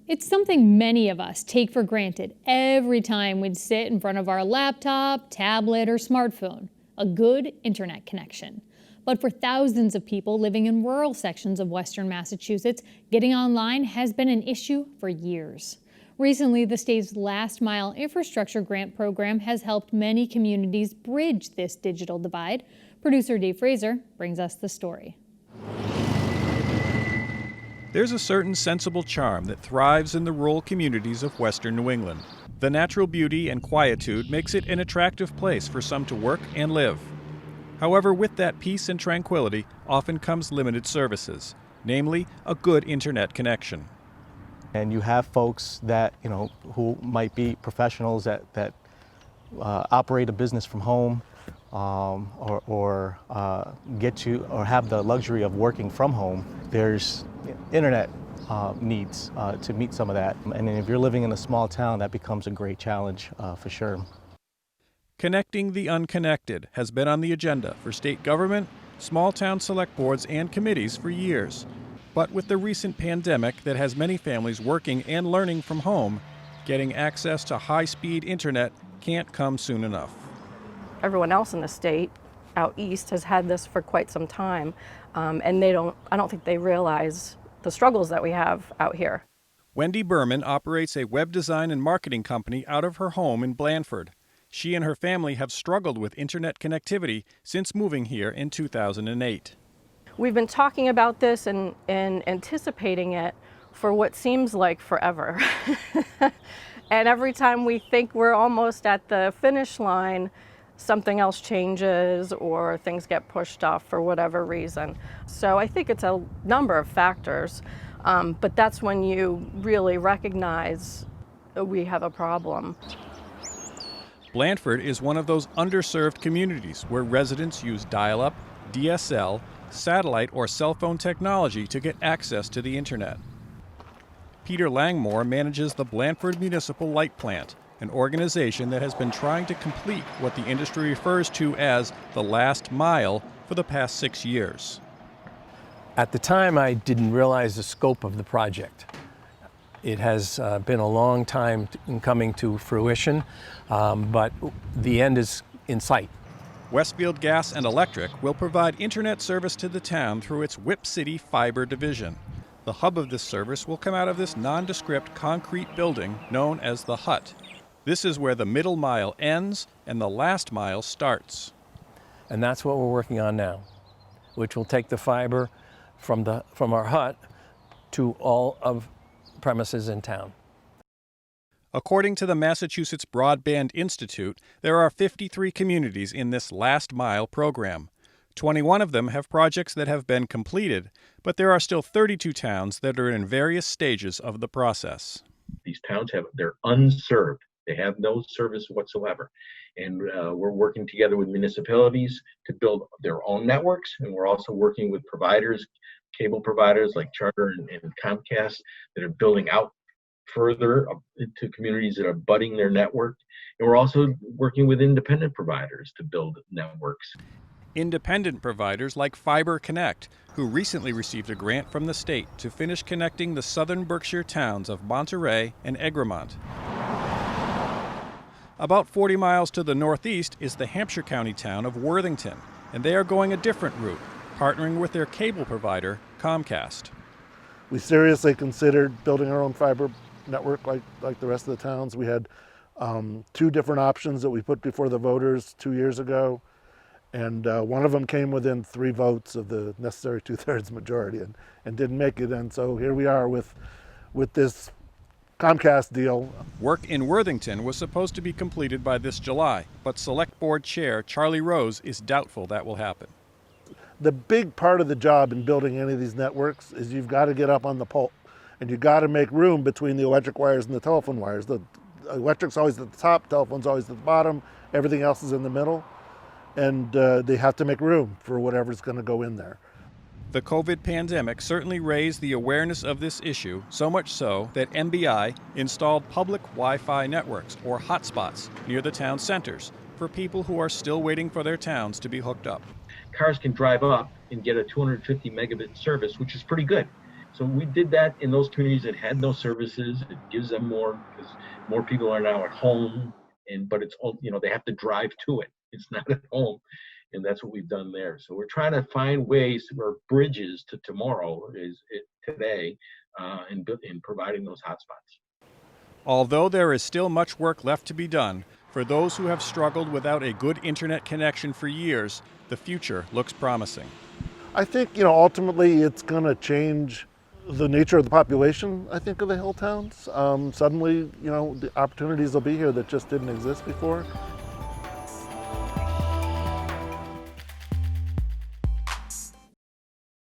It's something many of us take for granted every time we sit in front of our laptop, tablet, or smartphone, a good internet connection. But for thousands of people living in rural sections of Western Massachusetts, getting online has been an issue for years. Recently, the state's Last Mile Infrastructure Grant Program has helped many communities bridge this digital divide. Producer Dave Fraser brings us the story. There's a certain sensible charm that thrives in the rural communities of western New England. The natural beauty and quietude makes it an attractive place for some to work and live. However, with that peace and tranquility often comes limited services, namely a good internet connection. And you have folks that, who might be professionals that operate a business from home, or have the luxury of working from home. There's internet needs to meet some of that. And if you're living in a small town, that becomes a great challenge for sure. Connecting the unconnected has been on the agenda for state government, small town select boards, and committees for years. But with the recent pandemic that has many families working and learning from home, getting access to high-speed internet can't come soon enough. Everyone else in the state out east has had this for quite some time, and I don't think they realize the struggles that we have out here. Wendy Berman operates a web design and marketing company out of her home in Blandford. She and her family have struggled with internet connectivity since moving here in 2008. We've been talking about this and anticipating it for what seems like forever. And every time we think we're almost at the finish line, something else changes or things get pushed off for whatever reason. So I think it's a number of factors, but that's when you really recognize we have a problem. Blandford is one of those underserved communities where residents use dial-up, DSL, satellite, or cell phone technology to get access to the internet. Peter LANGMORE manages the Blandford Municipal Light Plant, an organization that has been trying to complete what the industry refers to as the last mile for the past 6 years. At the time, I didn't realize the scope of the project. It has been a long time in coming to fruition, but the end is in sight. Westfield Gas and Electric will provide internet service to the town through its Whip City Fiber division. The hub of this service will come out of this nondescript concrete building known as the Hut. This is where the middle mile ends and the last mile starts. And that's what we're working on now, which will take the fiber from our hut to all of premises in town. According to the Massachusetts Broadband Institute, there are 53 communities in this last mile program. 21 of them have projects that have been completed, but there are still 32 towns that are in various stages of the process. These towns they're unserved. They have no service whatsoever. And we're working together with municipalities to build their own networks. And we're also working with providers, cable providers like Charter and Comcast, that are building out further into communities that are budding their network. And we're also working with independent providers to build networks. Independent providers like Fiber Connect, who recently received a grant from the state to finish connecting the southern Berkshire towns of Monterey and Egremont. About 40 miles to the northeast is the Hampshire County town of Worthington, and they are going a different route, partnering with their cable provider, Comcast. We seriously considered building our own fiber network like the rest of the towns. We had 2 different options that we put before the voters 2 years ago, and one of them came within 3 votes of the necessary 2/3 majority and didn't make it. And so here we are with this Comcast deal. Work in Worthington was supposed to be completed by this July, but Select Board Chair CHARLEY is doubtful that will happen. The big part of the job in building any of these networks is you've got to get up on the pole, and you've got to make room between the electric wires and the telephone wires. The electric's always at the top, telephone's always at the bottom, everything else is in the middle, and they have to make room for whatever's going to go in there. The COVID pandemic certainly raised the awareness of this issue, so much so that MBI installed public Wi-Fi networks, or hotspots, near the town centers for people who are still waiting for their towns to be hooked up. Cars can drive up and get a 250 megabit service, which is pretty good. So we did that in those communities that had no services. It gives them more because more people are now at home, but it's all, they have to drive to it. It's not at home, and that's what we've done there. So we're trying to find ways or bridges to tomorrow today, in providing those hotspots. Although there is still much work left to be done, for those who have struggled without a good internet connection for years, the future looks promising. I think, ultimately it's going to change the nature of the population, I think, of the Hilltowns. Suddenly, the opportunities will be here that just didn't exist before.